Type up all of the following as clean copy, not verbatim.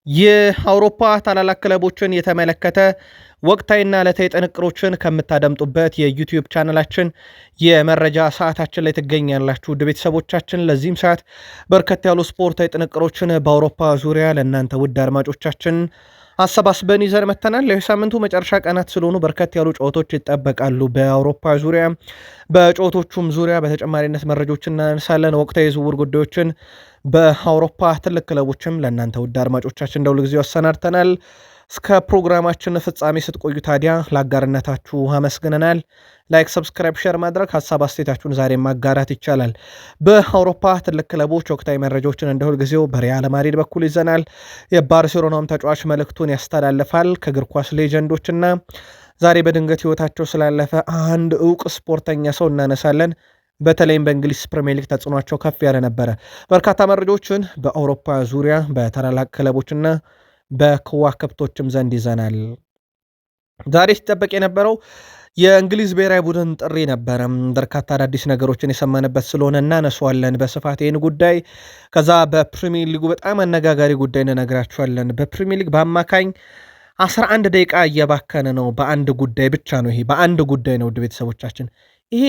የአውሮፓ ታላላቅ ክለቦችን የተመለከተ ወቅታዊና ዕለታዊ ጥንቅሮችን ከምታደምጡበት የዩቲዩብ ቻናላችን የመረጃ ሰዓታችን ላይ ትገኛላችሁ። ውድ ቤተሰቦቻችን ለዚህም ሰዓት በርከት ያሉ ስፖርታዊ ጥንቅሮችን በአውሮፓ ዙሪያ ለእናንተ ውድ አድማጮቻችን አሰባስበን ይዘን መተናል። የሳምንቱ መጨረሻ ቀናት ስለሆኑ በርከት ያሉ ጨዋታዎች ይጠበቃሉ በአውሮፓ ዙሪያ። በጨዋታዎቹም ዙሪያ በተጨማሪነት መረጃዎችን እናነሳለን። ወቅታዊ የዝውውር ጉዳዮችን በአውሮፓ ትልቅ ክለቦችም ለእናንተ ውድ አድማጮቻችን እንደ ሁልጊዜው አሰናድተናል። እስከ ፕሮግራማችን ፍጻሜ ስትቆዩ ታዲያ ለአጋርነታችሁ አመስግነናል። ላይክ፣ ሰብስክራይብ፣ ሼር ማድረግ ሀሳብ አስተያየታችሁን ዛሬ ማጋራት ይቻላል። በአውሮፓ ትልቅ ክለቦች ወቅታዊ መረጃዎችን እንደ ሁልጊዜው በሪያል ማድሪድ በኩል ይዘናል። የባርሴሎናውም ተጫዋች መልእክቱን ያስተላልፋል። ከእግር ኳስ ሌጀንዶችና ዛሬ በድንገት ህይወታቸው ስላለፈ አንድ እውቅ ስፖርተኛ ሰው እናነሳለን። በተለይም በእንግሊዝ ፕሪሚየር ሊግ ተጽዕኗቸው ከፍ ያለ ነበረ። በርካታ መረጃዎችን በአውሮፓ ዙሪያ በታላላቅ ክለቦችና በከዋክብቶችም ዘንድ ይዘናል። ዛሬ ሲጠበቅ የነበረው የእንግሊዝ ብሔራዊ ቡድን ጥሪ ነበረ። በርካታ አዳዲስ ነገሮችን የሰማንበት ስለሆነ እናነሷለን በስፋት ይህን ጉዳይ። ከዛ በፕሪሚየር ሊጉ በጣም አነጋጋሪ ጉዳይ እንነግራችኋለን። በፕሪሚየር ሊግ በአማካኝ 11 ደቂቃ እየባከነ ነው በአንድ ጉዳይ ብቻ ነው። ይሄ በአንድ ጉዳይ ነው ውድ ቤተሰቦቻችን። ይሄ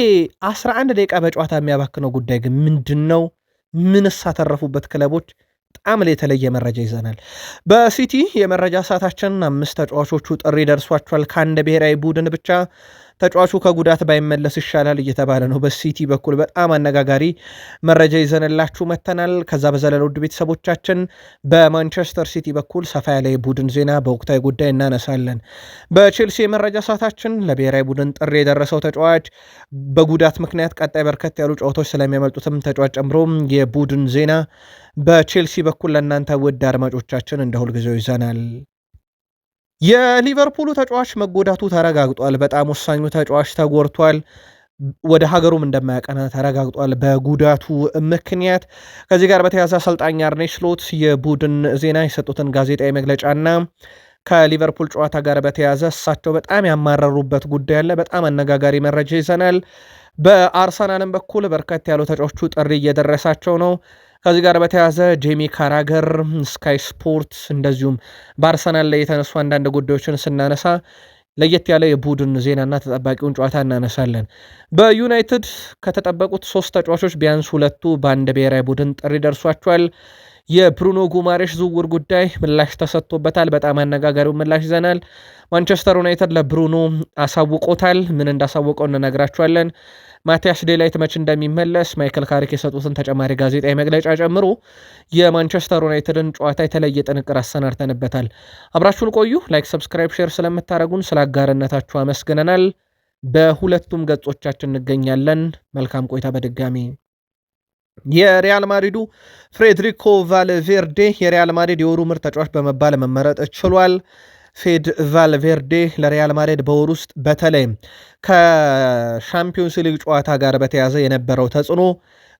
11 ደቂቃ በጨዋታ የሚያባክነው ጉዳይ ግን ምንድን ነው? ምንስ አተረፉበት ክለቦች? በጣም የተለየ መረጃ ይዘናል። በሲቲ የመረጃ ሰዓታችን 5 ተጫዋቾቹ ጥሪ ደርሷቸዋል ከአንድ ብሔራዊ ቡድን ብቻ። ተጫዋቹ ከጉዳት ባይመለስ ይሻላል እየተባለ ነው። በሲቲ በኩል በጣም አነጋጋሪ መረጃ ይዘንላችሁ መተናል። ከዛ በዘለለ ውድ ቤተሰቦቻችን በማንቸስተር ሲቲ በኩል ሰፋ ያለ የቡድን ዜና በወቅታዊ ጉዳይ እናነሳለን። በቼልሲ የመረጃ ሰዓታችን ለብሔራዊ ቡድን ጥሪ የደረሰው ተጫዋች በጉዳት ምክንያት ቀጣይ በርከት ያሉ ጨዋታዎች ስለሚያመልጡትም ተጫዋች ጨምሮ የቡድን ዜና በቼልሲ በኩል ለእናንተ ውድ አድማጮቻችን እንደ ሁልጊዜው ይዘናል። የሊቨርፑሉ ተጫዋች መጎዳቱ ተረጋግጧል። በጣም ወሳኙ ተጫዋች ተጎድቷል። ወደ ሀገሩም እንደማያቀና ተረጋግጧል በጉዳቱ ምክንያት። ከዚህ ጋር በተያያዘ አሰልጣኝ አርኔ ስሎት የቡድን ዜና የሰጡትን ጋዜጣዊ መግለጫና ከሊቨርፑል ጨዋታ ጋር በተያያዘ እሳቸው በጣም ያማረሩበት ጉዳይ አለ። በጣም አነጋጋሪ መረጃ ይዘናል። በአርሰናልም በኩል በርከት ያሉ ተጫዋቾቹ ጥሪ እየደረሳቸው ነው። ከዚህ ጋር በተያያዘ ጄሚ ካራገር፣ ስካይ ስፖርት እንደዚሁም በአርሰናል ላይ የተነሱ አንዳንድ ጉዳዮችን ስናነሳ ለየት ያለ የቡድን ዜናና ተጠባቂውን ጨዋታ እናነሳለን። በዩናይትድ ከተጠበቁት 3 ተጫዋቾች ቢያንስ 2ቱ በአንድ ብሔራዊ ቡድን ጥሪ ደርሷቸዋል። የብሩኖ ጉማሬሽ ዝውውር ጉዳይ ምላሽ ተሰጥቶበታል። በጣም አነጋጋሪው ምላሽ ይዘናል። ማንቸስተር ዩናይትድ ለብሩኖ አሳውቆታል። ምን እንዳሳወቀው እንነግራችኋለን። ማቲያስ ዴላይት መች እንደሚመለስ ማይክል ካሪክ የሰጡትን ተጨማሪ ጋዜጣዊ መግለጫ ጨምሮ የማንቸስተር ዩናይትድን ጨዋታ የተለየ ጥንቅር አሰናድተንበታል። አብራችሁን ቆዩ። ላይክ፣ ሰብስክራይብ፣ ሼር ስለምታደረጉን ስለ አጋርነታችሁ አመስግነናል። በሁለቱም ገጾቻችን እንገኛለን። መልካም ቆይታ በድጋሚ። የሪያል ማድሪዱ ፍሬድሪኮ ቫልቬርዴ የሪያል ማድሪድ የወሩ ምርጥ ተጫዋች በመባል መመረጥ ችሏል። ፌድ ቫልቬርዴ ለሪያል ማድሪድ በወር ውስጥ በተለይም ከሻምፒዮንስ ሊግ ጨዋታ ጋር በተያዘ የነበረው ተጽዕኖ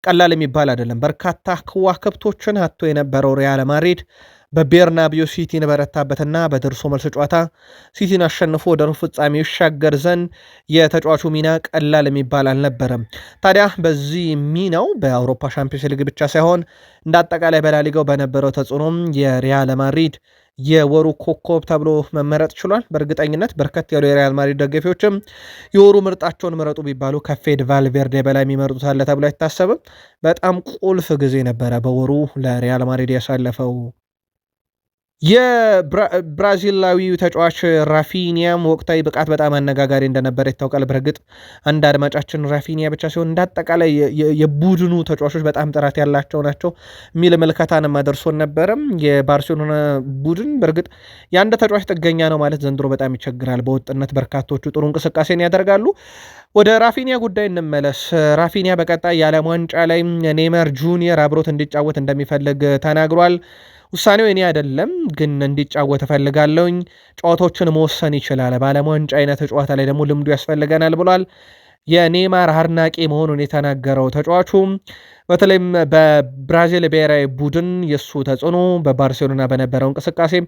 ቀላል የሚባል አይደለም። በርካታ ከዋክብቶችን አጥቶ የነበረው ሪያል ማድሪድ በቤርናቢዮ ሲቲን በረታበትና በደርሶ መልስ ጨዋታ ሲቲን አሸንፎ ወደ ሩብ ፍጻሜ ይሻገር ዘንድ የተጫዋቹ ሚና ቀላል የሚባል አልነበረም። ታዲያ በዚህ ሚናው በአውሮፓ ሻምፒዮንስ ሊግ ብቻ ሳይሆን እንደ አጠቃላይ በላሊጋው በነበረው ተጽዕኖም የሪያል ማድሪድ የወሩ ኮከብ ተብሎ መመረጥ ችሏል። በእርግጠኝነት በርከት ያሉ የሪያል ማድሪድ ደጋፊዎችም የወሩ ምርጣቸውን ምረጡ ቢባሉ ከፌድ ቫልቬርዴ በላይ የሚመርጡት አለ ተብሎ አይታሰብም። በጣም ቁልፍ ጊዜ ነበረ በወሩ ለሪያል ማድሪድ ያሳለፈው። የብራዚላዊው ተጫዋች ራፊኒያም ወቅታዊ ብቃት በጣም አነጋጋሪ እንደነበረ ይታወቃል። በእርግጥ አንድ አድማጫችን ራፊኒያ ብቻ ሲሆን እንዳጠቃላይ የቡድኑ ተጫዋቾች በጣም ጥራት ያላቸው ናቸው የሚል ምልከታንም አደርሶን ነበረም። የባርሴሎና ቡድን በእርግጥ የአንድ ተጫዋች ጥገኛ ነው ማለት ዘንድሮ በጣም ይቸግራል። በወጥነት በርካቶቹ ጥሩ እንቅስቃሴን ያደርጋሉ። ወደ ራፊኒያ ጉዳይ እንመለስ። ራፊኒያ በቀጣይ የዓለም ዋንጫ ላይ ኔይማር ጁኒየር አብሮት እንዲጫወት እንደሚፈልግ ተናግሯል። ውሳኔው እኔ አይደለም ግን እንዲጫወት እፈልጋለሁኝ። ጨዋታዎችን መወሰን ይችላል። በዓለም ዋንጫ አይነት ጨዋታ ላይ ደግሞ ልምዱ ያስፈልገናል ብሏል። የኔይማር አድናቂ መሆኑን የተናገረው ተጫዋቹ በተለይም በብራዚል ብሔራዊ ቡድን የሱ ተጽዕኖ በባርሴሎና በነበረው እንቅስቃሴም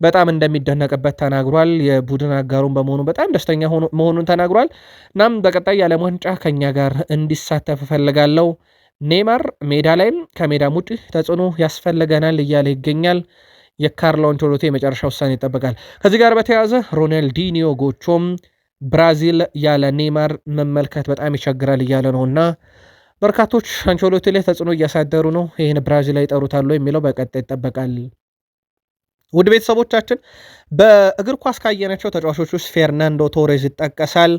በጣም እንደሚደነቅበት ተናግሯል። የቡድን አጋሩን በመሆኑ በጣም ደስተኛ መሆኑን ተናግሯል። እናም በቀጣይ የዓለም ዋንጫ ከኛ ጋር እንዲሳተፍ እፈልጋለሁ ኔይማር ሜዳ ላይም ከሜዳም ውጭ ተጽዕኖ ያስፈልገናል እያለ ይገኛል። የካርሎ አንቸሎቲ የመጨረሻ ውሳኔ ይጠበቃል። ከዚህ ጋር በተያያዘ ሮናልዲኒዮ ጎቾም ብራዚል ያለ ኔይማር መመልከት በጣም ይቸግራል እያለ ነውና በርካቶች አንቸሎቲ ላይ ተጽዕኖ እያሳደሩ ነው። ይህን ብራዚል ላይ ይጠሩታሉ የሚለው በቀጣይ ይጠበቃል። ውድ ቤተሰቦቻችን በእግር ኳስ ካየናቸው ተጫዋቾች ውስጥ ፌርናንዶ ቶሬዝ ይጠቀሳል።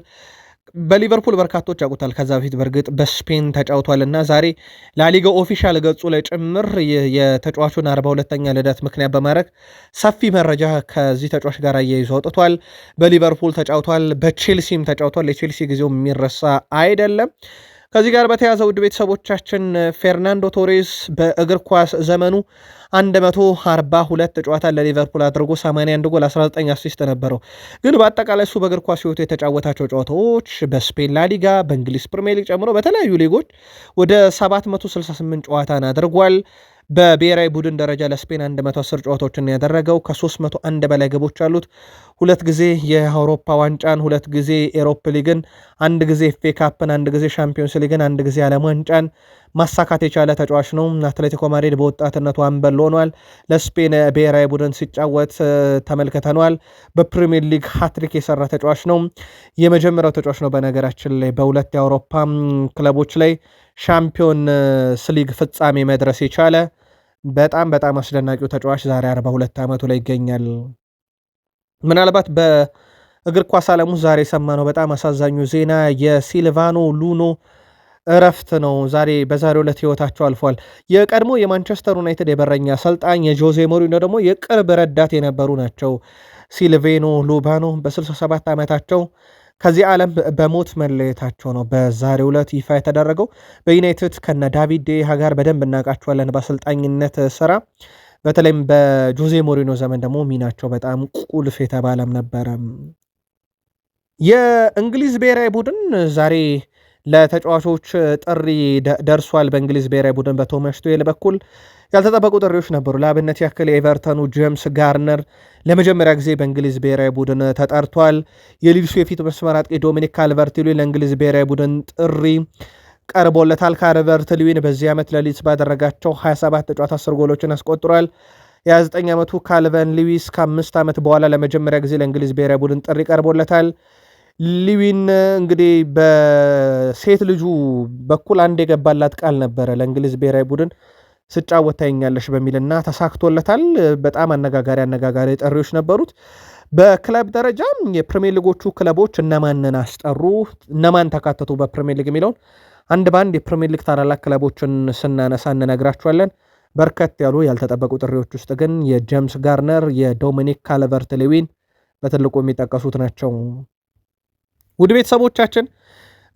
በሊቨርፑል በርካቶች ያውቁታል። ከዛ በፊት በእርግጥ በስፔን ተጫውቷል እና ዛሬ ላሊጋ ኦፊሻል ገጹ ላይ ጭምር የተጫዋቹን 42ኛ ልደት ምክንያት በማድረግ ሰፊ መረጃ ከዚህ ተጫዋች ጋር አያይዞ አውጥቷል። በሊቨርፑል ተጫውቷል፣ በቼልሲም ተጫውቷል። የቼልሲ ጊዜው የሚረሳ አይደለም። ከዚህ ጋር በተያያዘ ውድ ቤተሰቦቻችን ፌርናንዶ ቶሬስ በእግር ኳስ ዘመኑ 142 ጨዋታ ለሊቨርፑል አድርጎ 81 ጎል 19 አሲስት ነበረው። ግን በአጠቃላይ እሱ በእግር ኳስ ሕይወቱ የተጫወታቸው ጨዋታዎች በስፔን ላሊጋ፣ በእንግሊዝ ፕሪሚየር ሊግ ጨምሮ በተለያዩ ሊጎች ወደ 768 ጨዋታን አድርጓል። በብሔራዊ ቡድን ደረጃ ለስፔን 110 ጨዋታዎችን ያደረገው ከ301 በላይ ግቦች አሉት። 2 ጊዜ የአውሮፓ ዋንጫን፣ 2 ጊዜ ኤሮፕ ሊግን፣ 1 ጊዜ ኤፍ ኤ ካፕን፣ 1 ጊዜ ሻምፒዮንስ ሊግን፣ 1 ጊዜ ዓለም ዋንጫን ማሳካት የቻለ ተጫዋች ነው። አትሌቲኮ ማድሪድ በወጣትነቱ አምበል ሆኗል። ለስፔን ብሔራዊ ቡድን ሲጫወት ተመልክተነዋል። በፕሪሚየር ሊግ ሃትሪክ የሰራ ተጫዋች ነው። የመጀመሪያው ተጫዋች ነው በነገራችን ላይ በ2 የአውሮፓ ክለቦች ላይ ሻምፒዮንስ ሊግ ፍጻሜ መድረስ የቻለ በጣም በጣም አስደናቂው ተጫዋች ዛሬ 42 ዓመቱ ላይ ይገኛል። ምናልባት በእግር ኳስ ዓለም ውስጥ ዛሬ የሰማነው በጣም አሳዛኙ ዜና የሲልቫኖ ሉኖ እረፍት ነው። በዛሬው ዕለት ህይወታቸው አልፏል። የቀድሞ የማንቸስተር ዩናይትድ የበረኛ አሰልጣኝ የጆዜ ሞሪኖ ደግሞ የቅርብ ረዳት የነበሩ ናቸው። ሲልቬኖ ሉባኖ በ67 ዓመታቸው ከዚህ ዓለም በሞት መለየታቸው ነው በዛሬው ዕለት ይፋ የተደረገው። በዩናይትድ ከነ ዳቪድ ዴሃ ጋር በደንብ እናውቃቸዋለን በአሰልጣኝነት ስራ። በተለይም በጆዜ ሞሪኖ ዘመን ደግሞ ሚናቸው በጣም ቁልፍ የተባለም ነበረ። የእንግሊዝ ብሔራዊ ቡድን ዛሬ ለተጫዋቾች ጥሪ ደርሷል። በእንግሊዝ ብሔራዊ ቡድን በቶማስ ቱዌል በኩል ያልተጠበቁ ጥሪዎች ነበሩ። ለአብነት ያክል የኤቨርተኑ ጄምስ ጋርነር ለመጀመሪያ ጊዜ በእንግሊዝ ብሔራዊ ቡድን ተጠርቷል። የሊድሱ የፊት መስመር አጥቂ ዶሚኒክ ካልቨርት-ሉዊን ለእንግሊዝ ብሔራዊ ቡድን ጥሪ ቀርቦለታል። ካልቨርት-ሉዊን በዚህ ዓመት ለሊድስ ባደረጋቸው 27 ጨዋታ 10 ጎሎችን አስቆጥሯል። የ29 ዓመቱ ካልቨን ሉዊስ ከ5 ዓመት በኋላ ለመጀመሪያ ጊዜ ለእንግሊዝ ብሔራዊ ቡድን ጥሪ ቀርቦለታል። ሉዊን እንግዲህ በሴት ልጁ በኩል አንድ የገባላት ቃል ነበረ ለእንግሊዝ ብሔራዊ ቡድን ስጫወት ታይኛለሽ በሚልና ተሳክቶለታል። በጣም አነጋጋሪ ጥሪዎች ነበሩት። በክለብ ደረጃ የፕሪሚየር ሊጎቹ ክለቦች እነማንን አስጠሩ፣ እነማን ተካተቱ በፕሪሚየር ሊግ የሚለውን አንድ ባንድ የፕሪሚየር ሊግ ታላላቅ ክለቦችን ስናነሳ እንነግራችኋለን። በርከት ያሉ ያልተጠበቁ ጥሪዎች ውስጥ ግን የጄምስ ጋርነር፣ የዶሚኒክ ካልቨርት-ሉዊን በትልቁ የሚጠቀሱት ናቸው። ውድ ቤተሰቦቻችን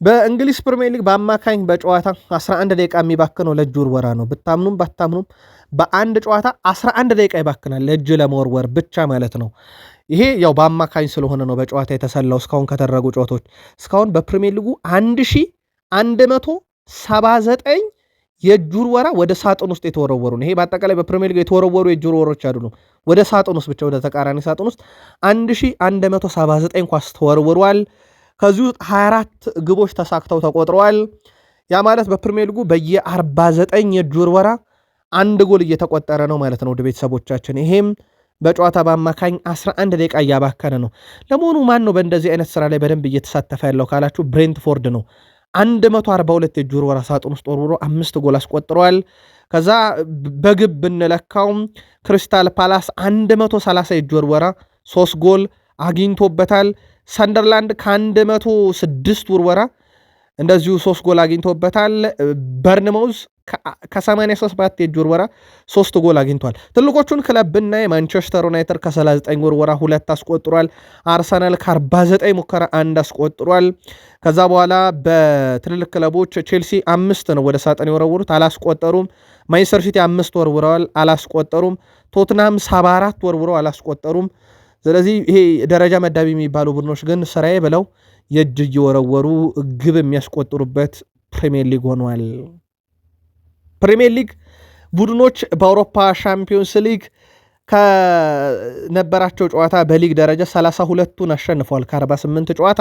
በእንግሊዝ ፕሪሚየር ሊግ በአማካኝ በጨዋታ 11 ደቂቃ የሚባክነው ለእጅ ውርወራ ነው። ብታምኑም ባታምኑም በአንድ ጨዋታ 11 ደቂቃ ይባክናል ለእጅ ለመወርወር ብቻ ማለት ነው። ይሄ ያው በአማካኝ ስለሆነ ነው በጨዋታ የተሰላው። እስካሁን ከተደረጉ ጨዋታዎች እስካሁን በፕሪሚየር ሊጉ 1179 የእጅ ውርወራ ወደ ሳጥን ውስጥ የተወረወሩ ነው። ይሄ በአጠቃላይ በፕሪሚየር ሊግ የተወረወሩ የእጅ ውርወሮች አይደሉም። ወደ ሳጥን ውስጥ ብቻ ወደ ተቃራኒ ሳጥን ውስጥ 1179 ኳስ ተወርውሯል። ከዚህ ውስጥ 24 ግቦች ተሳክተው ተቆጥረዋል። ያ ማለት በፕሪሚየር ሊጉ በየ49 የእጅ ውርወራ አንድ ጎል እየተቆጠረ ነው ማለት ነው። ወደ ቤተሰቦቻችን ይሄም በጨዋታ በአማካኝ 11 ደቂቃ እያባከነ ነው። ለመሆኑ ማን ነው በእንደዚህ አይነት ስራ ላይ በደንብ እየተሳተፈ ያለው ካላችሁ ብሬንትፎርድ ነው። 142 የእጅ ውርወራ ሳጥን ውስጥ ወርውሮ 5 ጎል አስቆጥረዋል። ከዛ በግብ ብንለካውም ክሪስታል ፓላስ 130 የእጅ ውርወራ 3 ጎል አግኝቶበታል። ሰንደርላንድ ከ106 ውርወራ እንደዚሁ 3 ጎል አግኝቶበታል። በርንማውዝ ከ83 የእጅ ውርወራ 3 ጎል አግኝቷል። ትልቆቹን ክለብ ብናይ ማንቸስተር ዩናይትድ ከ39 ውርወራ 2 አስቆጥሯል። አርሰናል ከ49 ሙከራ 1 አስቆጥሯል። ከዛ በኋላ በትልልቅ ክለቦች ቼልሲ 5 ነው ወደ ሳጥን የወረወሩት፣ አላስቆጠሩም። ማንቸስተር ሲቲ 5 ወርውረዋል፣ አላስቆጠሩም። ቶትናም 74 ወርውረው አላስቆጠሩም። ስለዚህ ይሄ ደረጃ መዳቢ የሚባሉ ቡድኖች ግን ስራዬ ብለው የእጅ እየወረወሩ ግብ የሚያስቆጥሩበት ፕሪሚየር ሊግ ሆኗል። ፕሪሚየር ሊግ ቡድኖች በአውሮፓ ሻምፒዮንስ ሊግ ከነበራቸው ጨዋታ በሊግ ደረጃ 32ቱን አሸንፈዋል ከ48 ጨዋታ።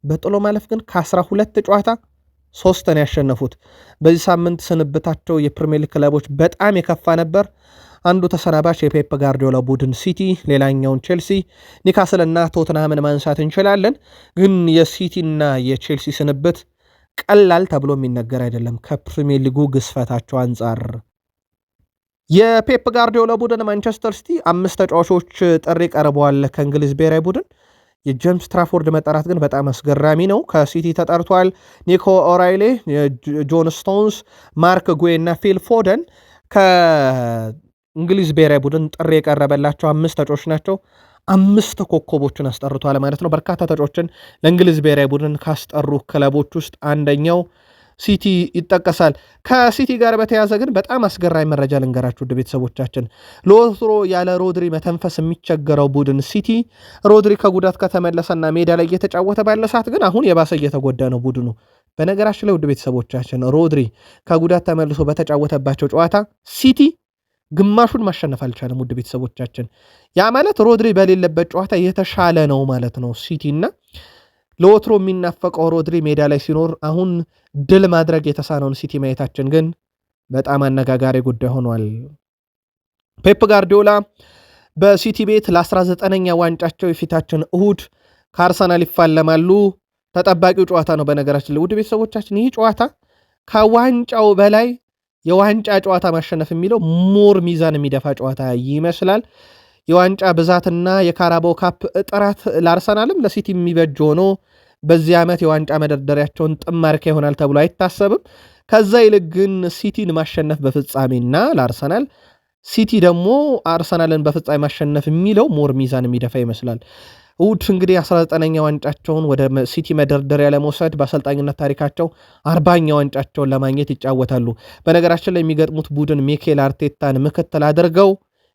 በጥሎ ማለፍ ግን ከ12 ጨዋታ 3 ነው ያሸነፉት። በዚህ ሳምንት ስንብታቸው የፕሪሚየር ሊግ ክለቦች በጣም የከፋ ነበር። አንዱ ተሰናባሽ የፔፕ ጋርዲዮላ ቡድን ሲቲ፣ ሌላኛውን ቼልሲ፣ ኒካስል እና ቶትንሃምን ማንሳት እንችላለን። ግን የሲቲና የቼልሲ ስንብት ቀላል ተብሎ የሚነገር አይደለም ከፕሪሚየር ሊጉ ግዝፈታቸው አንጻር። የፔፕ ጋርዲዮላ ቡድን ማንቸስተር ሲቲ 5 ተጫዋቾች ጥሪ ቀርበዋል ከእንግሊዝ ብሔራዊ ቡድን። የጄምስ ትራፎርድ መጠራት ግን በጣም አስገራሚ ነው። ከሲቲ ተጠርቷል። ኒኮ ኦራይሌ፣ ጆን ስቶንስ፣ ማርክ ጉዌ እና ፊል ፎደን ከእንግሊዝ ብሔራዊ ቡድን ጥሪ የቀረበላቸው 5 ተጫዋቾች ናቸው። 5 ኮከቦችን አስጠርቷል ማለት ነው። በርካታ ተጫዋቾችን ለእንግሊዝ ብሔራዊ ቡድን ካስጠሩ ክለቦች ውስጥ አንደኛው ሲቲ ይጠቀሳል። ከሲቲ ጋር በተያዘ ግን በጣም አስገራሚ መረጃ ልንገራችሁ ውድ ቤተሰቦቻችን። ለወትሮ ያለ ሮድሪ መተንፈስ የሚቸገረው ቡድን ሲቲ ሮድሪ ከጉዳት ከተመለሰና ሜዳ ላይ እየተጫወተ ባለ ሰዓት ግን አሁን የባሰ እየተጎዳ ነው ቡድኑ። በነገራችን ላይ ውድ ቤተሰቦቻችን ሮድሪ ከጉዳት ተመልሶ በተጫወተባቸው ጨዋታ ሲቲ ግማሹን ማሸነፍ አልቻለም። ውድ ቤተሰቦቻችን ያ ማለት ሮድሪ በሌለበት ጨዋታ የተሻለ ነው ማለት ነው ሲቲ እና ለወትሮ የሚናፈቀው ሮድሪ ሜዳ ላይ ሲኖር አሁን ድል ማድረግ የተሳነውን ሲቲ ማየታችን ግን በጣም አነጋጋሪ ጉዳይ ሆኗል። ፔፕ ጋርዲዮላ በሲቲ ቤት ለ19ኛ ዋንጫቸው የፊታችን እሁድ ከአርሰናል ይፋለማሉ። ተጠባቂው ጨዋታ ነው። በነገራችን ላይ ውድ ቤተሰቦቻችን ይህ ጨዋታ ከዋንጫው በላይ የዋንጫ ጨዋታ ማሸነፍ የሚለው ሞር ሚዛን የሚደፋ ጨዋታ ይመስላል። የዋንጫ ብዛትና የካራባው ካፕ ጥራት ለአርሰናልም ለሲቲ የሚበጅ ሆኖ በዚህ ዓመት የዋንጫ መደርደሪያቸውን ጥማርካ ይሆናል ተብሎ አይታሰብም። ከዛ ይልቅ ግን ሲቲን ማሸነፍ በፍጻሜና ለአርሰናል ሲቲ ደግሞ አርሰናልን በፍጻሜ ማሸነፍ የሚለው ሞር ሚዛን የሚደፋ ይመስላል። እሁድ እንግዲህ 19ኛ ዋንጫቸውን ወደ ሲቲ መደርደሪያ ለመውሰድ በአሰልጣኝነት ታሪካቸው 40ኛ ዋንጫቸውን ለማግኘት ይጫወታሉ። በነገራችን ላይ የሚገጥሙት ቡድን ሚኬል አርቴታን ምክትል አድርገው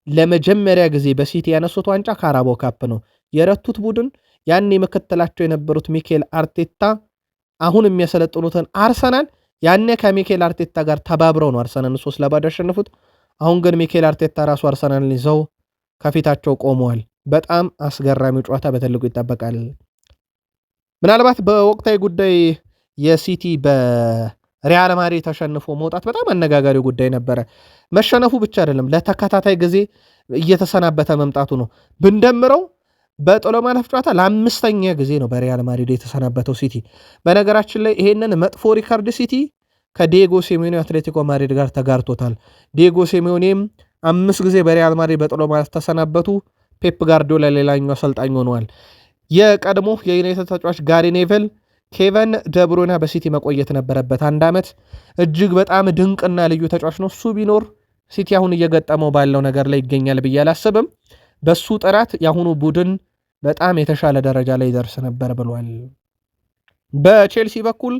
ለመጀመሪያ ጊዜ በሲቲ ያነሱት ዋንጫ ካራባው ካፕ ነው። የረቱት ቡድን ያኔ ምክትላቸው የነበሩት ሚኬል አርቴታ አሁን የሚያሰለጥኑትን አርሰናል ያኔ ከሚኬል አርቴታ ጋር ተባብረው ነው አርሰናልን 3-0 ያሸነፉት። አሁን ግን ሚኬል አርቴታ ራሱ አርሰናልን ይዘው ከፊታቸው ቆመዋል። በጣም አስገራሚው ጨዋታ በትልቁ ይጠበቃል። ምናልባት በወቅታዊ ጉዳይ የሲቲ በሪያል ማድሪድ ተሸንፎ መውጣት በጣም አነጋጋሪ ጉዳይ ነበረ። መሸነፉ ብቻ አይደለም ለተከታታይ ጊዜ እየተሰናበተ መምጣቱ ነው። ብንደምረው በጥሎ ማለፍ ጨዋታ ለ5ኛ ጊዜ ነው በሪያል ማድሪድ የተሰናበተው ሲቲ። በነገራችን ላይ ይሄንን መጥፎ ሪካርድ ሲቲ ከዲየጎ ሲሜዮኔ አትሌቲኮ ማድሪድ ጋር ተጋርቶታል። ዲየጎ ሲሜዮኔም 5 ጊዜ በሪያል ማድሪድ በጥሎ ማለፍ ተሰናበቱ። ፔፕ ጋርዲዮላ ሌላኛው አሰልጣኝ ሆነዋል። የቀድሞ የዩናይትድ ተጫዋች ጋሪ ኔቨል ኬቨን ደብሩይነ በሲቲ መቆየት ነበረበት 1 ዓመት። እጅግ በጣም ድንቅና ልዩ ተጫዋች ነው። እሱ ቢኖር ሲቲ አሁን እየገጠመው ባለው ነገር ላይ ይገኛል ብዬ አላስብም። በሱ ጥራት የአሁኑ ቡድን በጣም የተሻለ ደረጃ ላይ ይደርስ ነበር ብሏል። በቼልሲ በኩል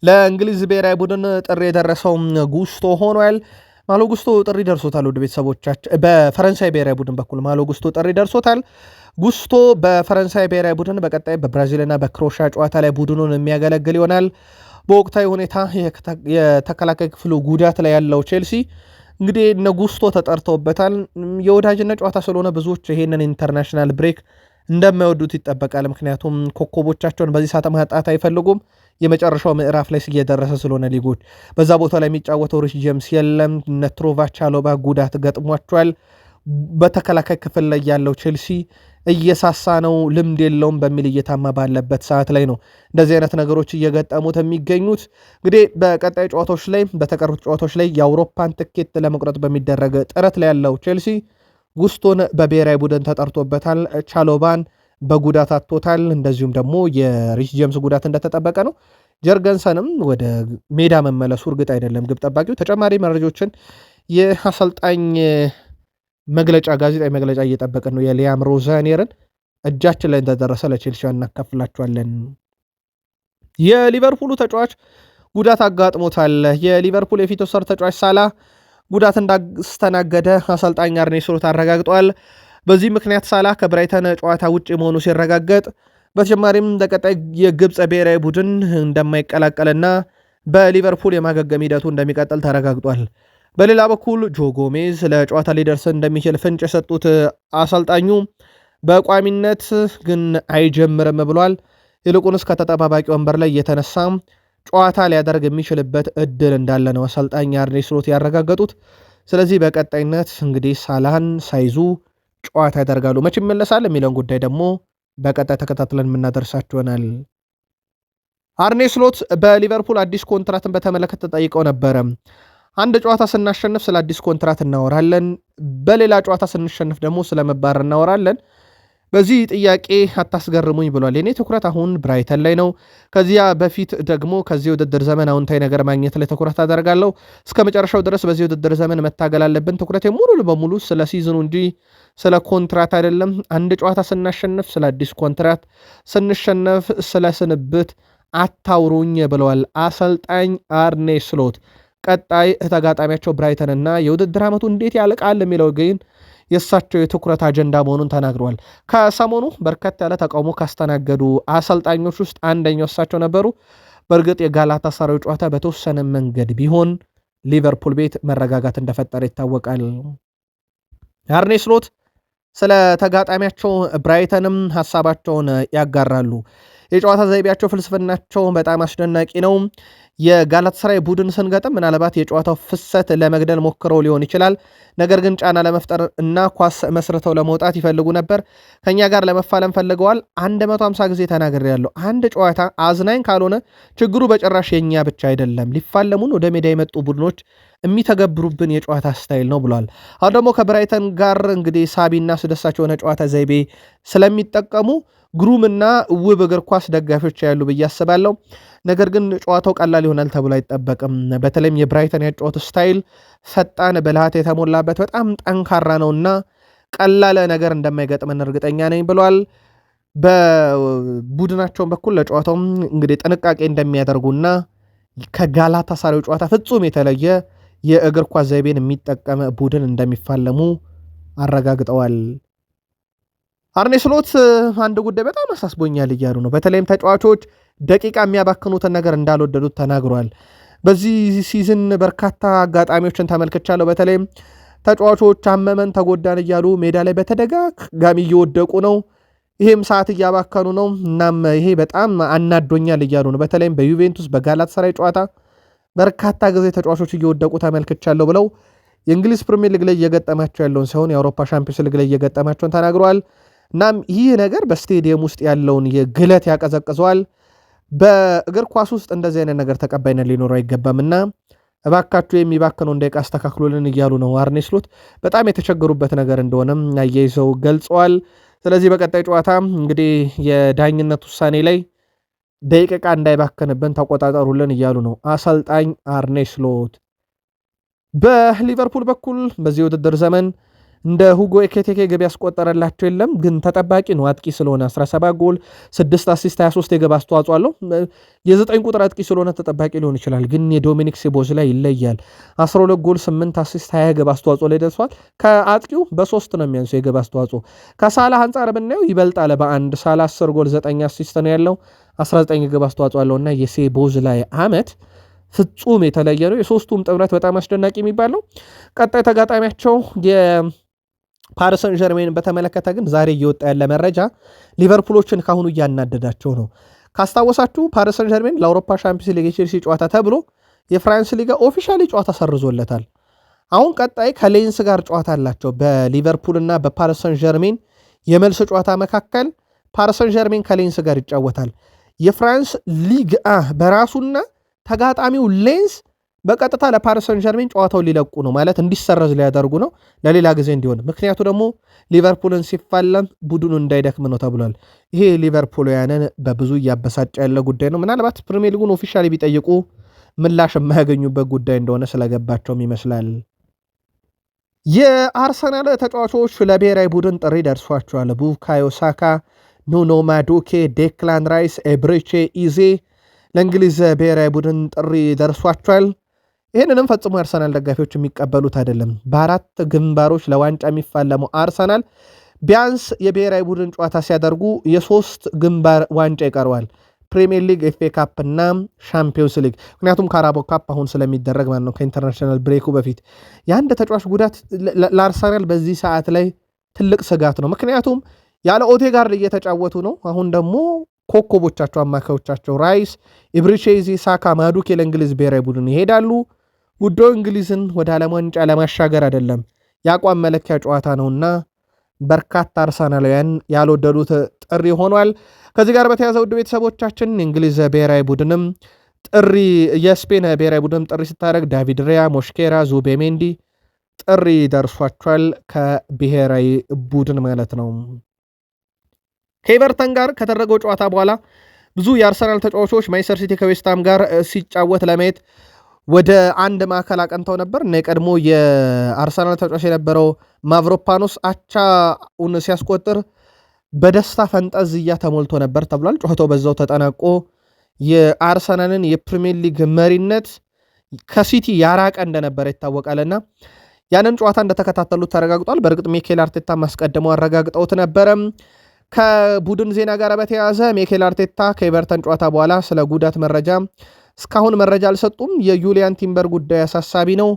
ለእንግሊዝ ብሔራዊ ቡድን ጥሪ የደረሰው ጉስቶ ሆኗል። ማሎ ጉስቶ ጥሪ ደርሶታል። ውድ ቤተሰቦቻችን በፈረንሳይ ብሔራዊ ቡድን በኩል ማሎ ጉስቶ ጥሪ ደርሶታል። ጉስቶ በፈረንሳይ ብሔራዊ ቡድን በቀጣይ በብራዚልና በክሮሻ ጨዋታ ላይ ቡድኑን የሚያገለግል ይሆናል። በወቅታዊ ሁኔታ የተከላካይ ክፍሉ ጉዳት ላይ ያለው ቼልሲ እንግዲህ እነ ጉስቶ ተጠርተውበታል። የወዳጅነት ጨዋታ ስለሆነ ብዙዎች ይሄንን ኢንተርናሽናል ብሬክ እንደማይወዱት ይጠበቃል። ምክንያቱም ኮከቦቻቸውን በዚህ ሰዓት ማጣት አይፈልጉም። የመጨረሻው ምዕራፍ ላይ እየደረሰ ስለሆነ ሊጎች በዛ ቦታ ላይ የሚጫወተው ሪሽ ጄምስ የለም። ነትሮቫ ቻሎባ ጉዳት ገጥሟቸዋል። በተከላካይ ክፍል ላይ ያለው ቼልሲ እየሳሳ ነው፣ ልምድ የለውም በሚል እየታማ ባለበት ሰዓት ላይ ነው እንደዚህ አይነት ነገሮች እየገጠሙት የሚገኙት። እንግዲህ በቀጣይ ጨዋታዎች ላይ በተቀሩት ጨዋታዎች ላይ የአውሮፓን ትኬት ለመቁረጥ በሚደረግ ጥረት ላይ ያለው ቼልሲ ጉስቶን በብሔራዊ ቡድን ተጠርቶበታል። ቻሎባን በጉዳት አጥቶታል። እንደዚሁም ደግሞ የሪሽ ጄምስ ጉዳት እንደተጠበቀ ነው። ጀርገንሰንም ወደ ሜዳ መመለሱ እርግጥ አይደለም ግብ ጠባቂው። ተጨማሪ መረጃዎችን የአሰልጣኝ መግለጫ ጋዜጣዊ መግለጫ እየጠበቅን ነው። የሊያም ሮዛኔርን እጃችን ላይ እንደደረሰ ለቼልሲ እናካፍላችኋለን። የሊቨርፑሉ ተጫዋች ጉዳት አጋጥሞታል። የሊቨርፑል የፊት ወሰር ተጫዋች ሳላ ጉዳት እንዳስተናገደ አሰልጣኝ አርኔ ስሎት አረጋግጧል። በዚህ ምክንያት ሳላ ከብራይተን ጨዋታ ውጭ መሆኑ ሲረጋገጥ፣ በተጨማሪም ለቀጣይ የግብፅ ብሔራዊ ቡድን እንደማይቀላቀልና በሊቨርፑል የማገገም ሂደቱ እንደሚቀጥል ተረጋግጧል። በሌላ በኩል ጆ ጎሜዝ ለጨዋታ ሊደርስ እንደሚችል ፍንጭ የሰጡት አሰልጣኙ በቋሚነት ግን አይጀምርም ብሏል። ይልቁንስ ከተጠባባቂ ወንበር ላይ እየተነሳ ጨዋታ ሊያደርግ የሚችልበት እድል እንዳለ ነው አሰልጣኝ አርኔ ስሎት ያረጋገጡት። ስለዚህ በቀጣይነት እንግዲህ ሳላህን ሳይዙ ጨዋታ ያደርጋሉ። መቼ ይመለሳል የሚለውን ጉዳይ ደግሞ በቀጣይ ተከታትለን የምናደርሳችሁ ይሆናል። አርኔ ስሎት በሊቨርፑል አዲስ ኮንትራትን በተመለከተ ተጠይቀው ነበረ። አንድ ጨዋታ ስናሸንፍ ስለ አዲስ ኮንትራት እናወራለን፣ በሌላ ጨዋታ ስንሸንፍ ደግሞ ስለ መባረር እናወራለን። በዚህ ጥያቄ አታስገርሙኝ ብሏል። የኔ ትኩረት አሁን ብራይተን ላይ ነው። ከዚያ በፊት ደግሞ ከዚህ ውድድር ዘመን አዎንታዊ ነገር ማግኘት ላይ ትኩረት አደርጋለሁ። እስከ መጨረሻው ድረስ በዚህ ውድድር ዘመን መታገል አለብን። ትኩረቴ ሙሉ በሙሉ ስለ ሲዝኑ እንጂ ስለ ኮንትራት አይደለም። አንድ ጨዋታ ስናሸንፍ ስለ አዲስ ኮንትራት፣ ስንሸነፍ ስለ ስንብት አታውሩኝ ብለዋል አሰልጣኝ አርኔ ስሎት። ቀጣይ ተጋጣሚያቸው ብራይተን እና የውድድር ዓመቱ እንዴት ያልቃል የሚለው ግን የእሳቸው የትኩረት አጀንዳ መሆኑን ተናግረዋል። ከሰሞኑ በርከት ያለ ተቃውሞ ካስተናገዱ አሰልጣኞች ውስጥ አንደኛው እሳቸው ነበሩ። በእርግጥ የጋላታሳራዩ ጨዋታ በተወሰነ መንገድ ቢሆን ሊቨርፑል ቤት መረጋጋት እንደፈጠረ ይታወቃል። አርኔ ስሎት ስለ ተጋጣሚያቸው ብራይተንም ሀሳባቸውን ያጋራሉ። የጨዋታ ዘይቤያቸው ፍልስፍናቸው በጣም አስደናቂ ነው። የጋላታሳራይ ቡድን ስንገጥም ምናልባት የጨዋታው ፍሰት ለመግደል ሞክረው ሊሆን ይችላል። ነገር ግን ጫና ለመፍጠር እና ኳስ መስርተው ለመውጣት ይፈልጉ ነበር። ከኛ ጋር ለመፋለም ፈልገዋል። 150 ጊዜ ተናግሬያለሁ። አንድ ጨዋታ አዝናኝ ካልሆነ ችግሩ በጭራሽ የኛ ብቻ አይደለም፣ ሊፋለሙን ወደ ሜዳ የመጡ ቡድኖች የሚተገብሩብን የጨዋታ ስታይል ነው ብሏል። አሁን ደግሞ ከብራይተን ጋር እንግዲህ ሳቢና አስደሳች የሆነ ጨዋታ ዘይቤ ስለሚጠቀሙ ግሩምና ውብ እግር ኳስ ደጋፊዎች ያሉ ብዬ አስባለሁ። ነገር ግን ጨዋታው ቀላል ይሆናል ተብሎ አይጠበቅም። በተለይም የብራይተን ያጨዋወት ስታይል ፈጣን፣ ብልሃት የተሞላበት በጣም ጠንካራ ነውና ቀላል ነገር እንደማይገጥመን እርግጠኛ ነኝ ብሏል። በቡድናቸውን በኩል ለጨዋታውም እንግዲህ ጥንቃቄ እንደሚያደርጉና ከጋላታሳራዩ ጨዋታ ፍጹም የተለየ የእግር ኳስ ዘይቤን የሚጠቀም ቡድን እንደሚፋለሙ አረጋግጠዋል። አርኔ ስሎት አንድ ጉዳይ በጣም አሳስቦኛል እያሉ ነው። በተለይም ተጫዋቾች ደቂቃ የሚያባክኑትን ነገር እንዳልወደዱት ተናግሯል። በዚህ ሲዝን በርካታ አጋጣሚዎችን ተመልክቻለሁ። በተለይም ተጫዋቾች አመመን፣ ተጎዳን እያሉ ሜዳ ላይ በተደጋጋሚ እየወደቁ ነው። ይሄም ሰዓት እያባከኑ ነው። እናም ይሄ በጣም አናዶኛል እያሉ ነው። በተለይም በዩቬንቱስ በጋላታሳራይ ጨዋታ በርካታ ጊዜ ተጫዋቾች እየወደቁ ተመልክቻለሁ ብለው የእንግሊዝ ፕሪሚየር ሊግ ላይ እየገጠማቸው ያለውን ሲሆን የአውሮፓ ሻምፒዮንስ ሊግ ላይ እየገጠማቸውን ተናግረዋል። እናም ይህ ነገር በስቴዲየም ውስጥ ያለውን የግለት ያቀዘቅዘዋል። በእግር ኳስ ውስጥ እንደዚህ አይነት ነገር ተቀባይነት ሊኖረው አይገባምና እባካችሁ የሚባክነው እንደቃ አስተካክሉልን እያሉ ነው። አርኔ ስሎት በጣም የተቸገሩበት ነገር እንደሆነም አያይዘው ገልጸዋል። ስለዚህ በቀጣይ ጨዋታ እንግዲህ የዳኝነት ውሳኔ ላይ ደቂቃ እንዳይባከንብን ተቆጣጠሩልን እያሉ ነው አሰልጣኝ አርኔ ስሎት። በሊቨርፑል በኩል በዚህ ውድድር ዘመን እንደ ሁጎ ኤኬቴኬ ግብ ያስቆጠረላቸው የለም፣ ግን ተጠባቂ ነው አጥቂ ስለሆነ 17 ጎል 6 አሲስት 23 የግብ አስተዋጽኦ አለው። የ9 ቁጥር አጥቂ ስለሆነ ተጠባቂ ሊሆን ይችላል፣ ግን የዶሚኒክ ሶቦዝ ላይ ይለያል። 12 ጎል 8 አሲስት 20 የግብ አስተዋጽኦ ላይ ደርሷል። ከአጥቂው በ3 ነው የሚያንሰው የግብ አስተዋጽኦ። ከሳላህ አንጻር ብናየው ይበልጣል በአንድ። ሳላህ 10 ጎል 9 አሲስት ነው ያለው፣ 19 የግብ አስተዋጽኦ አለውና የሶቦዝ ላይ አመት ፍጹም የተለየ ነው። የሶስቱም ጥምረት በጣም አስደናቂ የሚባል ነው። ቀጣይ ተጋጣሚያቸው ፓሪስ ሰን ዠርሜን በተመለከተ ግን ዛሬ እየወጣ ያለ መረጃ ሊቨርፑሎችን ካሁኑ እያናደዳቸው ነው። ካስታወሳችሁ ፓሪስ ሰን ዠርሜን ለአውሮፓ ሻምፒዮንስ ሊግ የቼልሲ ጨዋታ ተብሎ የፍራንስ ሊጋ ኦፊሻሊ ጨዋታ ሰርዞለታል። አሁን ቀጣይ ከሌንስ ጋር ጨዋታ አላቸው። በሊቨርፑልና በፓሪስ ሰን ዠርሜን የመልስ ጨዋታ መካከል ፓሪስ ሰን ዠርሜን ከሌንስ ጋር ይጫወታል። የፍራንስ ሊግ በራሱና ተጋጣሚው ሌንስ በቀጥታ ለፓሪስ ሰን ዠርሜን ጨዋታውን ሊለቁ ነው ማለት እንዲሰረዝ ሊያደርጉ ነው ለሌላ ጊዜ እንዲሆን። ምክንያቱ ደግሞ ሊቨርፑልን ሲፋለም ቡድኑ እንዳይደክም ነው ተብሏል። ይሄ ሊቨርፑልያንን በብዙ እያበሳጨ ያለ ጉዳይ ነው። ምናልባት ፕሪሚየር ሊጉን ኦፊሻሊ ቢጠይቁ ምላሽ የማያገኙበት ጉዳይ እንደሆነ ስለገባቸውም ይመስላል። የአርሰናል ተጫዋቾች ለብሔራዊ ቡድን ጥሪ ደርሷቸዋል። ቡካዮ ሳካ፣ ኑኖ ማዱኬ፣ ዴክላን ራይስ፣ ኤብሬቼ ኢዜ ለእንግሊዝ ብሔራዊ ቡድን ጥሪ ደርሷቸዋል። ይህንንም ፈጽሞ የአርሰናል ደጋፊዎች የሚቀበሉት አይደለም። በአራት ግንባሮች ለዋንጫ የሚፋለመው አርሰናል ቢያንስ የብሔራዊ ቡድን ጨዋታ ሲያደርጉ የሶስት ግንባር ዋንጫ ይቀረዋል። ፕሪሚየር ሊግ፣ ኤፍ ኤ ካፕ እና ሻምፒዮንስ ሊግ። ምክንያቱም ካራቦ ካፕ አሁን ስለሚደረግ ማለት ነው ከኢንተርናሽናል ብሬኩ በፊት የአንድ ተጫዋች ጉዳት ለአርሰናል በዚህ ሰዓት ላይ ትልቅ ስጋት ነው። ምክንያቱም ያለ ኦዴጋርድ እየተጫወቱ ነው። አሁን ደግሞ ኮከቦቻቸው አማካዮቻቸው ራይስ፣ ኢብሪቼዚ፣ ሳካ፣ ማዱኬ ለእንግሊዝ ብሔራዊ ቡድን ይሄዳሉ። ጉዳዩ እንግሊዝን ወደ ዓለም ዋንጫ ለማሻገር አይደለም፣ የአቋም መለኪያ ጨዋታ ነውና በርካታ አርሰናላውያን ያልወደዱት ጥሪ ሆኗል። ከዚህ ጋር በተያያዘ ውድ ቤተሰቦቻችን የእንግሊዝ ብሔራዊ ቡድንም የስፔን ብሔራዊ ቡድንም ጥሪ ስታደርግ ዳቪድ ሪያ፣ ሞሽኬራ፣ ዙቤሜንዲ ጥሪ ደርሷቸዋል ከብሔራዊ ቡድን ማለት ነው። ከኤቨርተን ጋር ከተደረገው ጨዋታ በኋላ ብዙ የአርሰናል ተጫዋቾች ማንቸስተር ሲቲ ከዌስትሃም ጋር ሲጫወት ለማየት ወደ አንድ ማዕከል አቀንተው ነበር እና የቀድሞ የአርሰናል ተጫዋች የነበረው ማቭሮፓኖስ አቻውን ሲያስቆጥር በደስታ ፈንጠዝያ ተሞልቶ ነበር ተብሏል። ጨዋታው በዛው ተጠናቆ የአርሰናልን የፕሪሚየር ሊግ መሪነት ከሲቲ ያራቀ እንደነበረ ይታወቃልና ያንን ጨዋታ እንደተከታተሉት ተረጋግጧል። በእርግጥ ሚኬል አርቴታ ማስቀድመው አረጋግጠውት ነበረ። ከቡድን ዜና ጋር በተያያዘ ሚኬል አርቴታ ከኤቨርተን ጨዋታ በኋላ ስለ ጉዳት መረጃ እስካሁን መረጃ አልሰጡም። የዩሊያን ቲምበር ጉዳይ አሳሳቢ ነው።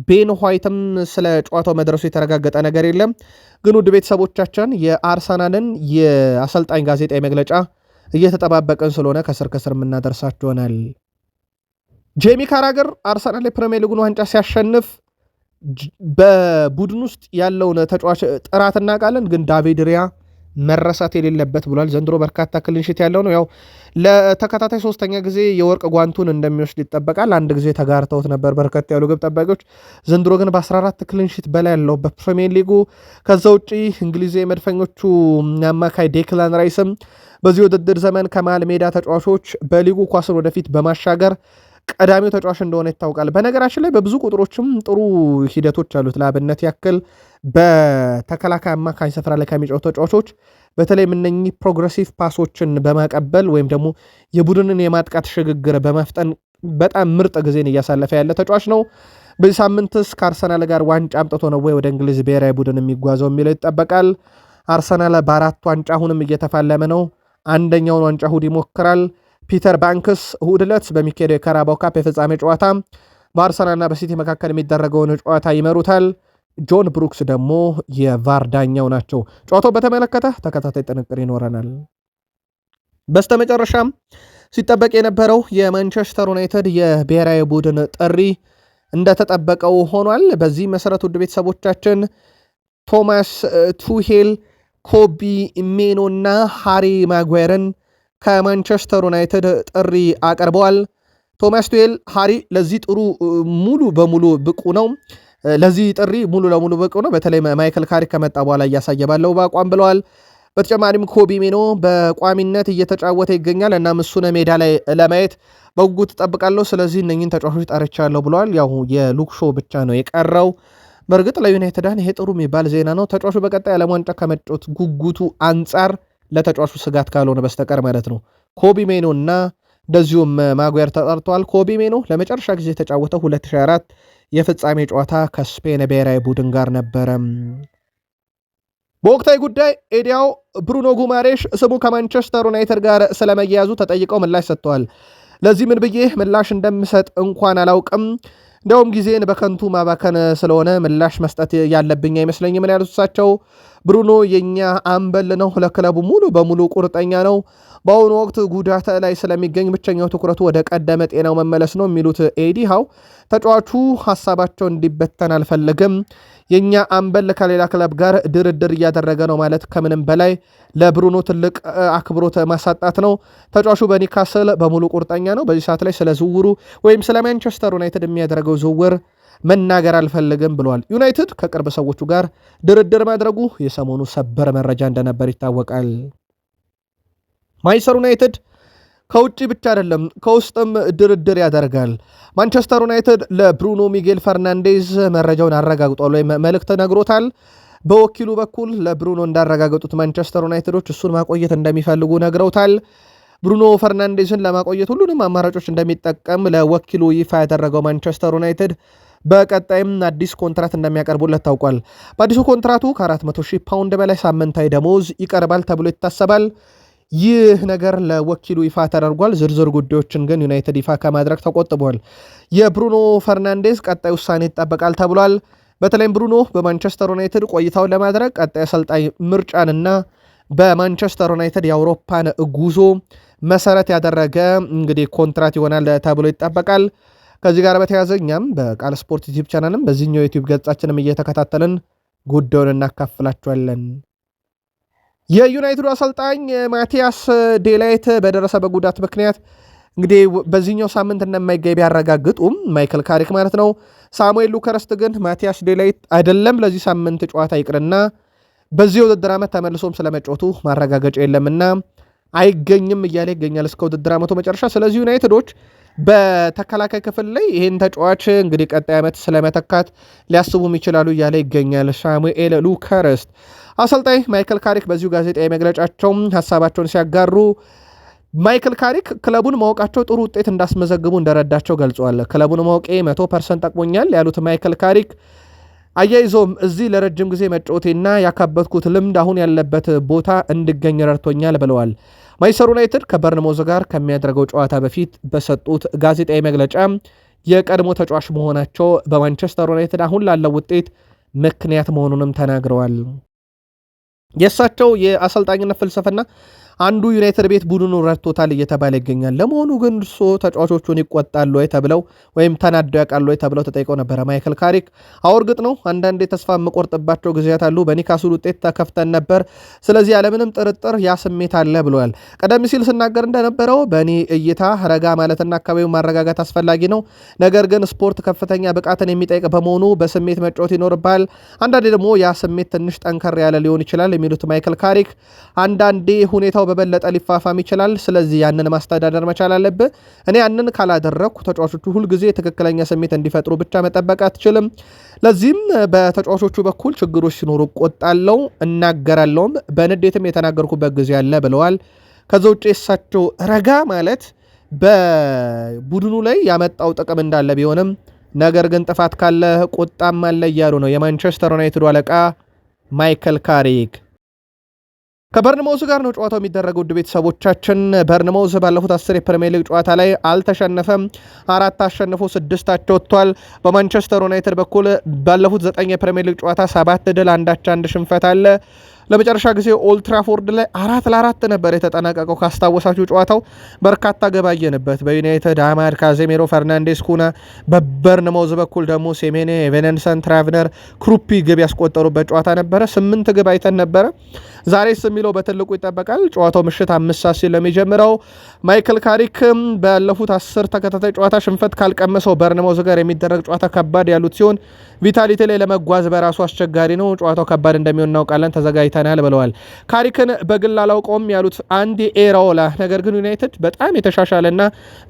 ቤን ዋይትም ስለ ጨዋታው መድረሱ የተረጋገጠ ነገር የለም። ግን ውድ ቤተሰቦቻችን የአርሰናልን የአሰልጣኝ ጋዜጣዊ መግለጫ እየተጠባበቀን ስለሆነ ከስር ከስር የምናደርሳችሁ ይሆናል። ጄሚ ካራገር አርሰናል የፕሪሚየር ሊጉን ዋንጫ ሲያሸንፍ በቡድን ውስጥ ያለውን ተጫዋች ጥራት እናውቃለን፣ ግን ዳቪድ ሪያ መረሳት የሌለበት ብሏል። ዘንድሮ በርካታ ክሊንሺት ያለው ነው። ያው ለተከታታይ 3ኛ ጊዜ የወርቅ ጓንቱን እንደሚወስድ ይጠበቃል። አንድ ጊዜ ተጋርተውት ነበር በርከት ያሉ ግብ ጠባቂዎች። ዘንድሮ ግን በ14 ክሊንሺት በላይ ያለው በፕሪሚየር ሊጉ። ከዛ ውጪ እንግሊዝ የመድፈኞቹ አማካይ ዴክላን ራይስም በዚህ ውድድር ዘመን ከመሃል ሜዳ ተጫዋቾች በሊጉ ኳስን ወደፊት በማሻገር ቀዳሚው ተጫዋች እንደሆነ ይታወቃል። በነገራችን ላይ በብዙ ቁጥሮችም ጥሩ ሂደቶች አሉት። ለአብነት ያክል በተከላካይ አማካኝ ስፍራ ላይ ከሚጫወቱ ተጫዋቾች በተለይ እነኚህ ፕሮግሬሲቭ ፓሶችን በማቀበል ወይም ደግሞ የቡድንን የማጥቃት ሽግግር በመፍጠን በጣም ምርጥ ጊዜን እያሳለፈ ያለ ተጫዋች ነው። በዚህ ሳምንትስ ከአርሰናል ጋር ዋንጫ አምጥቶ ነው ወይ ወደ እንግሊዝ ብሔራዊ ቡድን የሚጓዘው የሚለው ይጠበቃል። አርሰናል በ4 ዋንጫ አሁንም እየተፋለመ ነው። አንደኛውን ዋንጫ እሁድ ይሞክራል። ፒተር ባንክስ እሁድ ዕለት በሚካሄደው የካራባው ካፕ የፍጻሜ ጨዋታ በአርሰናልና በሲቲ መካከል የሚደረገውን ጨዋታ ይመሩታል። ጆን ብሩክስ ደግሞ የቫር ዳኛው ናቸው። ጨዋታው በተመለከተ ተከታታይ ጥንቅር ይኖረናል። በስተመጨረሻም ሲጠበቅ የነበረው የማንቸስተር ዩናይትድ የብሔራዊ ቡድን ጥሪ እንደተጠበቀው ሆኗል። በዚህ መሰረት ውድ ቤተሰቦቻችን ቶማስ ቱሄል፣ ኮቢ ሜኖ እና ሃሪ ማጓየርን ከማንቸስተር ዩናይትድ ጥሪ አቀርበዋል። ቶማስ ቱሄል ሃሪ ለዚህ ጥሩ ሙሉ በሙሉ ብቁ ነው። ለዚህ ጥሪ ሙሉ ለሙሉ ብቁ ነው። በተለይ ማይክል ካሪክ ከመጣ በኋላ እያሳየ ባለው በአቋም ብለዋል። በተጨማሪም ኮቢ ሜኖ በቋሚነት እየተጫወተ ይገኛል እና እሱን ሜዳ ላይ ለማየት በጉጉት እጠብቃለሁ። ስለዚህ እነኝን ተጫዋቾች ጠርቻለሁ ብለዋል። ያው የሉክ ሾው ብቻ ነው የቀረው። በእርግጥ ለዩናይትዳን ይሄ ጥሩ የሚባል ዜና ነው። ተጫዋቹ በቀጣይ ዓለም ዋንጫ ከመጫወት ጉጉቱ አንጻር ለተጫዋቹ ስጋት ካልሆነ በስተቀር ማለት ነው። ኮቢ ሜኖ እና እንደዚሁም ማጓየር ተጠርተዋል። ኮቢ ሜኖ ለመጨረሻ ጊዜ የተጫወተው 2024 የፍጻሜ ጨዋታ ከስፔን ብሔራዊ ቡድን ጋር ነበረ። በወቅታዊ ጉዳይ ኤዲያው ብሩኖ ጉማሬሽ ስሙ ከማንቸስተር ዩናይትድ ጋር ስለመያያዙ ተጠይቀው ምላሽ ሰጥተዋል። ለዚህ ምን ብዬ ምላሽ እንደምሰጥ እንኳን አላውቅም፣ እንዲያውም ጊዜን በከንቱ ማባከን ስለሆነ ምላሽ መስጠት ያለብኝ አይመስለኝም። ምን ያሉት እሳቸው ብሩኖ የኛ አምበል ነው፣ ለክለቡ ሙሉ በሙሉ ቁርጠኛ ነው። በአሁኑ ወቅት ጉዳት ላይ ስለሚገኝ ብቸኛው ትኩረቱ ወደ ቀደመ ጤናው መመለስ ነው የሚሉት ኤዲ ሃው ተጫዋቹ ሀሳባቸው እንዲበተን አልፈልግም። የኛ አምበል ከሌላ ክለብ ጋር ድርድር እያደረገ ነው ማለት ከምንም በላይ ለብሩኖ ትልቅ አክብሮት ማሳጣት ነው። ተጫዋቹ በኒካስል በሙሉ ቁርጠኛ ነው። በዚህ ሰዓት ላይ ስለ ዝውውሩ ወይም ስለ ማንቸስተር ዩናይትድ የሚያደርገው ዝውውር መናገር አልፈልግም ብለዋል። ዩናይትድ ከቅርብ ሰዎቹ ጋር ድርድር ማድረጉ የሰሞኑ ሰበር መረጃ እንደነበር ይታወቃል። ማንቸስተር ዩናይትድ ከውጭ ብቻ አይደለም ከውስጥም ድርድር ያደርጋል። ማንቸስተር ዩናይትድ ለብሩኖ ሚጌል ፈርናንዴዝ መረጃውን አረጋግጧል ወይም መልእክት ነግሮታል። በወኪሉ በኩል ለብሩኖ እንዳረጋገጡት ማንቸስተር ዩናይትዶች እሱን ማቆየት እንደሚፈልጉ ነግረውታል። ብሩኖ ፈርናንዴዝን ለማቆየት ሁሉንም አማራጮች እንደሚጠቀም ለወኪሉ ይፋ ያደረገው ማንቸስተር ዩናይትድ በቀጣይም አዲስ ኮንትራት እንደሚያቀርቡለት ታውቋል። በአዲሱ ኮንትራቱ ከ400,000 ፓውንድ በላይ ሳምንታዊ ደሞዝ ይቀርባል ተብሎ ይታሰባል። ይህ ነገር ለወኪሉ ይፋ ተደርጓል። ዝርዝር ጉዳዮችን ግን ዩናይትድ ይፋ ከማድረግ ተቆጥቧል። የብሩኖ ፈርናንዴዝ ቀጣይ ውሳኔ ይጠበቃል ተብሏል። በተለይም ብሩኖ በማንቸስተር ዩናይትድ ቆይታውን ለማድረግ ቀጣይ አሰልጣኝ ምርጫንና በማንቸስተር ዩናይትድ የአውሮፓን ጉዞ መሰረት ያደረገ እንግዲህ ኮንትራት ይሆናል ተብሎ ይጠበቃል። ከዚህ ጋር በተያያዘ እኛም በቃል ስፖርት ዩቲዩብ ቻናልም በዚህኛው ዩቲዩብ ገጻችንም እየተከታተልን ጉዳዩን እናካፍላችኋለን። የዩናይትዱ አሰልጣኝ ማቲያስ ዴላይት በደረሰ በጉዳት ምክንያት እንግዲህ በዚህኛው ሳምንት እንደማይገኝ ቢያረጋግጡም ማይክል ካሪክ ማለት ነው። ሳሙኤል ሉከረስት ግን ማቲያስ ዴላይት አይደለም ለዚህ ሳምንት ጨዋታ ይቅርና በዚህ ውድድር ዓመት ተመልሶም ስለመጫወቱ ማረጋገጫ የለምና አይገኝም እያለ ይገኛል እስከ ውድድር ዓመቱ መጨረሻ። ስለዚህ ዩናይትዶች በተከላካይ ክፍል ላይ ይህን ተጫዋች እንግዲህ ቀጣይ ዓመት ስለመተካት ሊያስቡም ይችላሉ እያለ ይገኛል ሳሙኤል ሉከረስት። አሰልጣኝ ማይክል ካሪክ በዚሁ ጋዜጣዊ መግለጫቸውም ሀሳባቸውን ሲያጋሩ ማይክል ካሪክ ክለቡን ማወቃቸው ጥሩ ውጤት እንዳስመዘግቡ እንደረዳቸው ገልጸዋል። ክለቡን ማወቄ 100% ጠቅሞኛል ያሉት ማይክል ካሪክ አያይዞም እዚህ ለረጅም ጊዜ መጫወቴና ያካበትኩት ልምድ አሁን ያለበት ቦታ እንድገኝ ረድቶኛል ብለዋል። ማንቸስተር ዩናይትድ ከበርንማውዝ ጋር ከሚያደርገው ጨዋታ በፊት በሰጡት ጋዜጣዊ መግለጫ የቀድሞ ተጫዋች መሆናቸው በማንቸስተር ዩናይትድ አሁን ላለው ውጤት ምክንያት መሆኑንም ተናግረዋል። የእሳቸው የአሰልጣኝነት ፍልስፍና አንዱ ዩናይትድ ቤት ቡድኑ ረድቶታል እየተባለ ይገኛል። ለመሆኑ ግን እርሶ ተጫዋቾቹን ይቆጣሉ ወይ ተብለው ወይም ተናደው ያውቃሉ ወይ ተብለው ተጠይቀው ነበረ ማይክል ካሪክ እርግጥ ነው አንዳንዴ ተስፋ የምቆርጥባቸው ጊዜያት አሉ። በኒካስል ውጤት ተከፍተን ነበር። ስለዚህ ያለምንም ጥርጥር ያ ስሜት አለ ብለዋል። ቀደም ሲል ስናገር እንደነበረው በእኔ እይታ ረጋ ማለትና አካባቢው ማረጋጋት አስፈላጊ ነው። ነገር ግን ስፖርት ከፍተኛ ብቃትን የሚጠይቅ በመሆኑ በስሜት መጫወት ይኖርባል። አንዳንዴ ደግሞ ያ ስሜት ትንሽ ጠንከር ያለ ሊሆን ይችላል የሚሉት ማይክል ካሪክ አንዳንዴ ሁኔታው በበለጠ ሊፋፋም ይችላል። ስለዚህ ያንን ማስተዳደር መቻል አለብህ። እኔ ያንን ካላደረኩ ተጫዋቾቹ ሁልጊዜ ትክክለኛ ስሜት እንዲፈጥሩ ብቻ መጠበቅ አትችልም። ለዚህም በተጫዋቾቹ በኩል ችግሮች ሲኖሩ ቆጣለው፣ እናገራለውም፣ በንዴትም የተናገርኩበት ጊዜ አለ ብለዋል። ከዛ ውጭ እሳቸው ረጋ ማለት በቡድኑ ላይ ያመጣው ጥቅም እንዳለ ቢሆንም ነገር ግን ጥፋት ካለ ቁጣም አለ እያሉ ነው የማንቸስተር ዩናይትድ አለቃ ማይክል ካሪክ። ከበርንማውዝ ጋር ነው ጨዋታው የሚደረገው። ውድ ቤተሰቦቻችን በርንማውዝ ባለፉት 10 የፕሪሚየር ሊግ ጨዋታ ላይ አልተሸነፈም። 4 አሸንፎ 6 አቻ ወጥቷል። በማንቸስተር ዩናይትድ በኩል ባለፉት 9 የፕሪሚየር ሊግ ጨዋታ 7 ድል፣ 1 ሽንፈት አለ። ለመጨረሻ ጊዜ ኦልትራፎርድ ላይ 4-4 ነበር የተጠናቀቀው። ካስታወሳችሁ ጨዋታው በርካታ ግብ አየንበት። በዩናይትድ አማድ፣ ካዜሜሮ፣ ፈርናንዴስ፣ ኩና፣ በበርንማውዝ በኩል ደግሞ ሴሜኔ፣ ኤቨነንሰን፣ ትራቭነር፣ ክሩፒ ግብ ያስቆጠሩበት ጨዋታ ነበረ። 8 ግብ አይተን ነበረ። ዛሬስ የሚለው በትልቁ ይጠበቃል። ጨዋታው ምሽት 5 ሰዓት ሲል ለሚጀምረው ማይክል ካሪክ ባለፉት 10 ተከታታይ ጨዋታ ሽንፈት ካልቀመሰው በርንማውዝ ጋር የሚደረግ ጨዋታ ከባድ ያሉት ሲሆን ቪታሊቲ ላይ ለመጓዝ በራሱ አስቸጋሪ ነው። ጨዋታው ከባድ እንደሚሆን እናውቃለን፣ ተዘጋጅተናል ብለዋል። ካሪክን በግል አላውቀውም ያሉት አንዲ ኤራኦላ ነገር ግን ዩናይትድ በጣም የተሻሻለና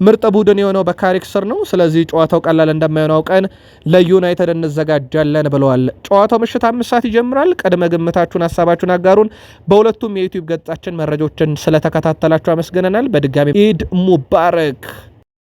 ምርጥ ቡድን የሆነው በካሪክ ስር ነው። ስለዚህ ጨዋታው ቀላል እንደማይሆን አውቀን ለዩናይትድ እንዘጋጃለን ብለዋል። ጨዋታው ምሽት 5 ሰዓት ይጀምራል። ቅድመ ግምታችሁን፣ ሀሳባችሁን አጋሩን። በሁለቱም የዩቲዩብ ገጻችን መረጃዎችን ስለተከታተላችሁ አመስግነናል። በድጋሚ ኢድ ሙባረክ።